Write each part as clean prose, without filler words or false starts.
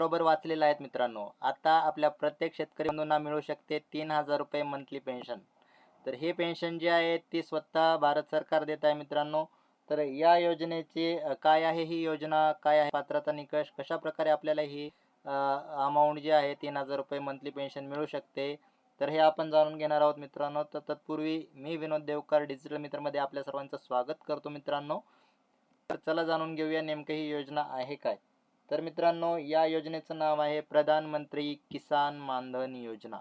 बरोबर वाचलेलं आहेत मित्रांनो. आता आपल्या प्रत्येक शेतकरी बंधूंना मिळू शकते 3,000 रुपये मंथली पेन्शन. तर हे पेन्शन जी आहे ती स्वतः भारत सरकार देत आहे मित्रांनो. तर या योजनेची काय आहे ही योजना, काय आहे पात्रता निकष, कशाप्रकारे आपल्याला ही अमाउंट जी आहे 3,000 रुपये मंथली पेन्शन मिळू शकते. तर हे आपण जाणून घेणार आहोत मित्रांनो. तर तत्पूर्वी मी विनोद देवकर डिजिटल मित्रमध्ये आपल्या सर्वांचं स्वागत करतो मित्रांनो. तर चला जाणून घेऊया नेमकं ही योजना आहे काय. तर मित्रांनो या योजनेचं नाव आहे प्रधानमंत्री किसान मानधन योजना.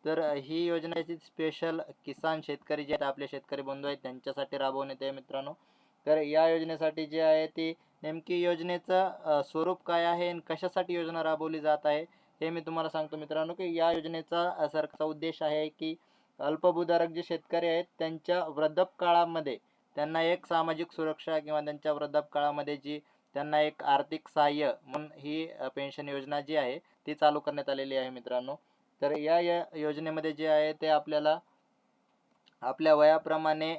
तर ही योजनेची स्पेशल किसान शेतकरी जे आहेत आपले शेतकरी बंधू आहेत त्यांच्यासाठी राबवण्यात आहे मित्रांनो. तर या योजनेसाठी जे आहे ती नेमकी योजनेचं स्वरूप काय आहे आणि कशासाठी योजना राबवली जात आहे हे मी तुम्हाला सांगतो मित्रांनो. की या योजनेचा सरकारचा उद्देश आहे की अल्पभूधारक जे शेतकरी आहेत त्यांच्या वृद्धापकाळामध्ये त्यांना एक सामाजिक सुरक्षा किंवा त्यांच्या वृद्धापकाळामध्ये जी त्यांना एक आर्थिक सहाय्य म्हणून ही पेन्शन योजना जी आहे ती चालू करण्यात आलेली आहे मित्रांनो. तर या योजनेमध्ये जे आहे ते आपल्याला आपल्या वयाप्रमाणे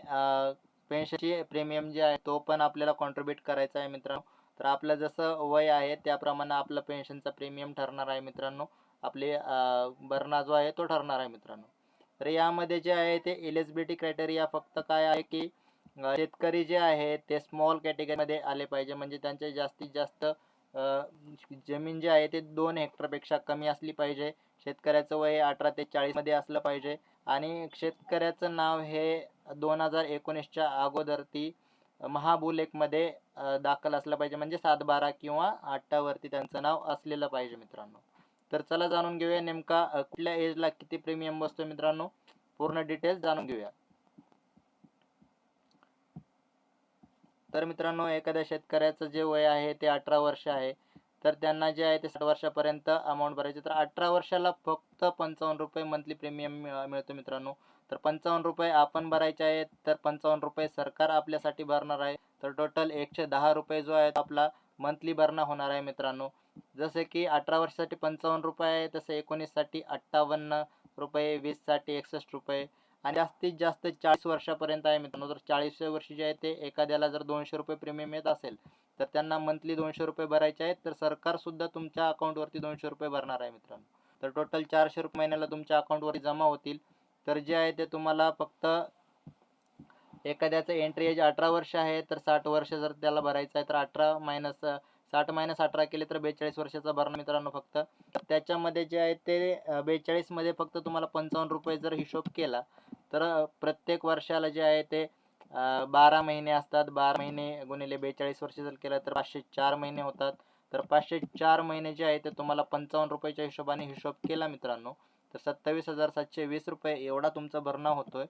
पेन्शनची प्रीमियम जे आहे तो पण आपल्याला कॉन्ट्रीब्यूट करायचा आहे मित्रांनो. तर आपलं जसं वय आहे त्याप्रमाणे आपलं पेन्शनचा प्रीमियम ठरणार आहे मित्रांनो. आपले भरणा जो आहे तो ठरणार आहे मित्रांनो. तर यामध्ये जे आहे ते एलिजिबिलिटी क्रायटेरिया फक्त काय आहे की शेतकरी जे आहे ते स्मॉल कॅटेगरीमध्ये आले पाहिजे. म्हणजे त्यांचे जास्तीत जास्त जमीन जी आहे ते 2 हेक्टरपेक्षा कमी असली पाहिजे. शेतकऱ्याचं वय 18 ते 40 मध्ये असलं पाहिजे आणि शेतकऱ्याचं नाव हे 2019च्या अगोदर ती महाभूलेखमध्ये दाखल असलं पाहिजे. म्हणजे 7/12 किंवा 8 वरती त्यांचं नाव असलेलं पाहिजे मित्रांनो. तर चला जाणून घेऊया नेमका कुठल्या एजला किती प्रीमियम बसतो मित्रांनो. पूर्ण डिटेल्स जाणून घेऊया. तर मित्रांनो एखाद्या शेतकऱ्याचं जे वय आहे ते 18 वर्ष आहे. तर त्यांना जे आहे ते 60 वर्षापर्यंत अमाऊंट भरायची. तर 18 वर्षाला फक्त 55 रुपये मंथली प्रीमियम मिळतो मित्रांनो. तर 55 रुपये आपण भरायचे आहेत. तर 55 रुपये सरकार आपल्यासाठी भरणार आहे. तर टोटल 110 रुपये जो आहे तो आपला मंथली भरणा होणार आहे मित्रांनो. जसे की 18 वर्षासाठी 55 रुपये आहे, तसं 19 साठी 58 रुपये, 20 साठी 61 रुपये आणि जास्तीत जास्त 40 वर्षापर्यंत आहे मित्रांनो. तर 40व्या वर्षी जे आहे ते एखाद्याला जर 200 रुपये प्रीमियम येत असेल तर त्यांना मंथली 200 रुपये भरायचे आहेत. तर सरकार सुद्धा तुमच्या अकाउंटवरती 200 रुपये भरणार आहे मित्रांनो. तर टोटल 400 रुपये महिन्याला तुमच्या अकाउंटवरती जमा होतील. तर जे आहे ते तुम्हाला फक्त एखाद्याचं एंट्री एज 18 वर्ष आहे तर 60 वर्ष जर त्याला भरायचं आहे तर 18 मायनस 60 मायनस 18 केले तर 42 वर्षाचा भरणा मित्रांनो फक्त. तर त्याच्यामध्ये जे आहे ते 42 मध्ये फक्त तुम्हाला 55 रुपये जर हिशोब केला तर प्रत्येक वर्षाला जे आहे ते 12 महिने असतात. 12 महिने गुणिले 42 वर्ष जर केलं तर 504 महिने होतात. तर 504 महिने जे आहे ते तुम्हाला 55 रुपयाच्या हिशोबाने हिशोब केला मित्रांनो तर 27,720 रुपये एवढा तुमचा भरणा होतोय.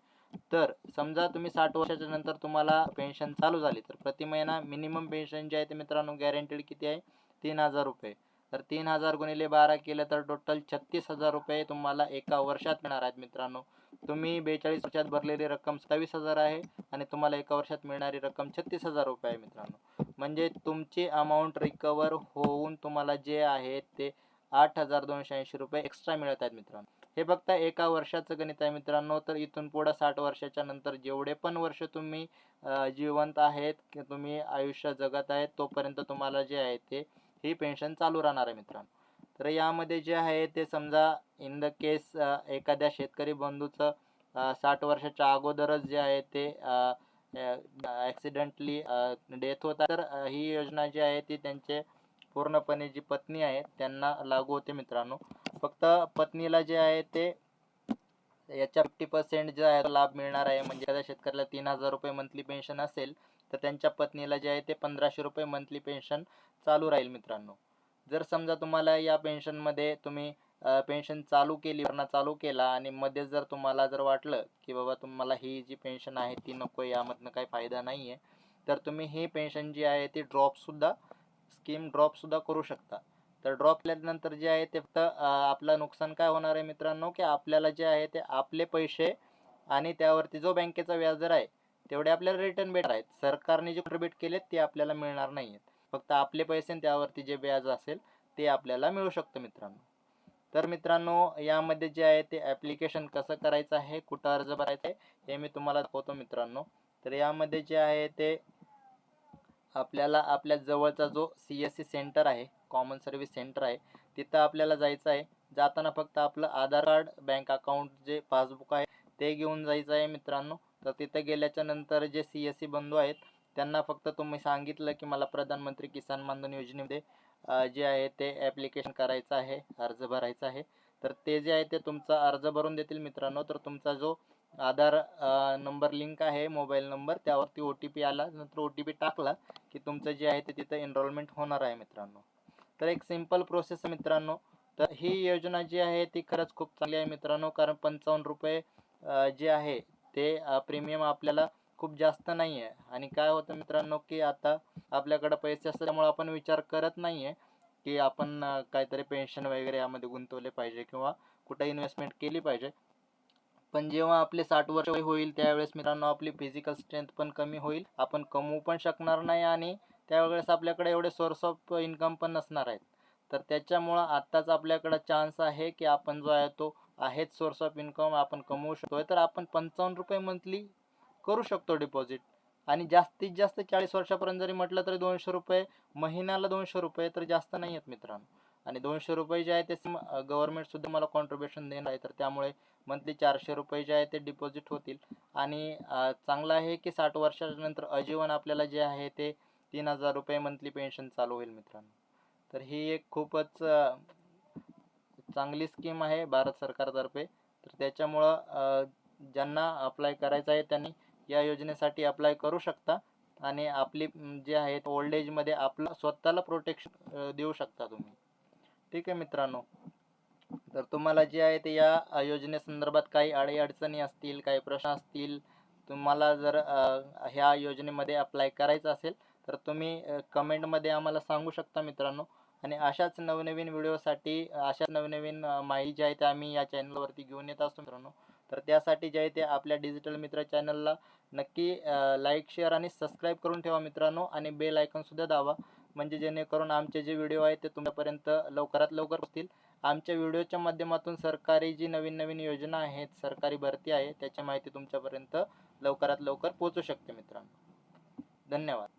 तर समजा तुम्ही 60 वर्षाच्या नंतर तुम्हाला पेन्शन चालू झाली तर प्रति महिना मिनिमम पेन्शन जे आहे ते मित्रांनो गॅरंटेड किती आहे 3,000 रुपये. तर 3,000 गुणिले 12 केलं तर टोटल 36,000 रुपये तुम्हाला एका वर्षात मिळणार आहेत मित्रांनो. तुम्ही 42 वर्षात भरलेली रक्कम 27,000 आहे आणि तुम्हाला एका वर्षात मिळणारी रक्कम 36,000 रुपये आहे मित्रांनो. म्हणजे तुमची अमाऊंट रिकवर होऊन तुम्हाला जे आहे ते 8,280 रुपये एक्स्ट्रा मिळत आहेत मित्रांनो. हे फक्त एका वर्षाचं गणित आहे मित्रांनो. तर इथून पुढे 60 वर्षाच्या नंतर जेवढे पण वर्ष तुम्ही जिवंत आहेत की तुम्ही आयुष्य जगत आहेत तोपर्यंत तुम्हाला जे आहे ते ही पेन्शन चालू राहणार आहे मित्रांनो. तर यामध्ये जे आहे ते समजा इन द केस एखाद्या शेतकरी बंधूचं 60 वर्षाच्या अगोदरच जे आहे ते ॲक्सिडेंटली डेथ होता तर ही योजना जी आहे ती त्यांचे पूर्णपणे जी पत्नी आहे त्यांना लागू होते मित्रांनो. फक्त पत्नीला जे आहे ते याच्या 50% जे आहे लाभ मिळणार आहे. म्हणजे एखाद्या शेतकऱ्याला 3,000 रुपये मंथली पेन्शन असेल तर त्यांच्या पत्नीला जे आहे ते 1,500 रुपये मंथली पेन्शन चालू राहील मित्रांनो. जर समजा तुम्हाला या पेन्शनमध्ये तुम्ही पेन्शन चालू केली, भरणा चालू केला आणि मध्ये जर तुम्हाला जर वाटलं की बाबा तुम्हाला ही जी पेन्शन आहे ती नको, यामधनं काही फायदा नाही आहे, तर तुम्ही ही पेन्शन जी आहे ती स्कीम ड्रॉपसुद्धा करू शकता. तर ड्रॉप केल्यानंतर जे आहे ते फक्त आपलं नुकसान काय होणार आहे मित्रांनो की आपल्याला जे आहे ते आपले पैसे आणि त्यावरती जो बँकेचा व्याजदर आहे तेवढे आपल्याला रिटर्न भेटणार आहेत. सरकारने जे कॉन्ट्रीब्यूट केलेत ते आपल्याला मिळणार नाही आहेत. फक्त आपले पैसे आणि त्यावरती जे व्याज असेल ते आपल्याला मिळू शकतं मित्रांनो. तर मित्रांनो यामध्ये जे आहे ते ॲप्लिकेशन कसं करायचं आहे, कुठं अर्ज भरायचा आहे हे मी तुम्हाला दाखवतो मित्रांनो. तर यामध्ये जे आहे ते आपल्याला आपल्या जवळचा जो CSC सेंटर आहे, कॉमन सर्व्हिस सेंटर आहे, तिथं आपल्याला जायचं आहे. जाताना फक्त आपलं आधार कार्ड, बँक अकाउंट जे पासबुक आहे ते घेऊन जायचं आहे मित्रांनो. तर तिथे गेल्याच्या नंतर जे CSC बंधू आहेत त्यांना फक्त तुम्ही सांगितलं की मला प्रधानमंत्री किसान मानधन योजनेमध्ये जे आहे ते ॲप्लिकेशन करायचं आहे, अर्ज भरायचा आहे. तर ते जे आहे ते तुमचा अर्ज भरून देतील मित्रांनो. तर तुमचा जो आधार नंबर लिंक आहे, मोबाईल नंबर, त्यावरती OTP आला. नंतर OTP टाकला की तुमचं जे आहे ते तिथं एनरोलमेंट होणार आहे मित्रांनो. तर एक सिंपल प्रोसेस आहे मित्रांनो. तर ही योजना जी आहे ती खरंच खूप चांगली आहे मित्रांनो, कारण 55 रुपये जे आहे ते प्रीमियम आपल्याला खूप जास्त नाही आहे. आणि काय होतं मित्रांनो की आता आपल्याकडं पैसे असतात त्यामुळे आपण विचार करत नाही आहे की आपण काहीतरी पेन्शन वगैरे यामध्ये गुंतवले पाहिजे किंवा कुठे इन्व्हेस्टमेंट केली पाहिजे. पण जेव्हा आपले 60 वर्ष होईल त्यावेळेस मित्रांनो आपली फिजिकल स्ट्रेंथ पण कमी होईल, आपण कमवू पण शकणार नाही आणि त्यावेळेस आपल्याकडे एवढे सोर्स ऑफ इन्कम पण नसणार आहेत. तर त्याच्यामुळं आत्ताच आपल्याकडं चान्स आहे की आपण जो आहे तो आहेच सोर्स ऑफ इन्कम आपण कमवू शकतोय. तर आपण 55 रुपये मंथली करू शकतो डिपॉझिट. आणि जास्तीत जास्त 40 वर्षापर्यंत जरी म्हटलं तरी 200 रुपये महिन्याला, 200 रुपये तर जास्त नाही आहेत मित्रांनो. आणि 200 रुपये जे आहे ते गव्हर्नमेंटसुद्धा मला कॉन्ट्रिब्युशन देणार आहे. तर त्यामुळे मंथली 400 रुपये जे आहे ते डिपॉझिट होतील. आणि चांगलं आहे की 60 वर्षानंतर आजीवन आपल्याला जे आहे ते 3000 रुपये मंथली पेन्शन चालू होईल मित्रांनो. तर ही एक खूपच चांगली स्कीम आहे भारत सरकारतर्फे. तर त्याच्यामुळं ज्यांना अप्लाय करायचं आहे त्यांनी या योजनेसाठी अप्लाय करू शकता. आणि आपली जे आहे ओल्ड एजमध्ये आपलं स्वतःला प्रोटेक्शन देऊ शकता तुम्ही. ठीक आहे मित्रांनो. तर तुम्हाला जे आहे ते या योजनेसंदर्भात काही अडीअडचणी असतील, काही प्रश्न असतील, तुम्हाला जर ह्या योजनेमध्ये अप्लाय करायचं असेल तर तुम्ही कमेंटमध्ये आम्हाला सांगू शकता मित्रांनो. आणि अशाच नवनवीन व्हिडिओसाठी, अशाच नवनवीन माहिती जी आहे ते आम्ही या चॅनलवरती घेऊन येत असतो मित्रांनो. तर त्यासाठी जे आहे ते आपल्या डिजिटल मित्र चॅनलला नक्की लाईक, शेअर आणि सबस्क्राईब करून ठेवा मित्रांनो. आणि बेल आयकॉनसुद्धा दाबा, म्हणजे जेणेकरून आमचे जे व्हिडिओ आहेत ते तुमच्यापर्यंत लवकरात लवकर पोहोचतील. आमच्या व्हिडिओच्या माध्यमातून सरकारी जी नवीन नवीन योजना आहेत, सरकारी भरती आहे, त्याची माहिती तुमच्यापर्यंत लवकरात लवकर पोहोचू शकते मित्रांनो. धन्यवाद.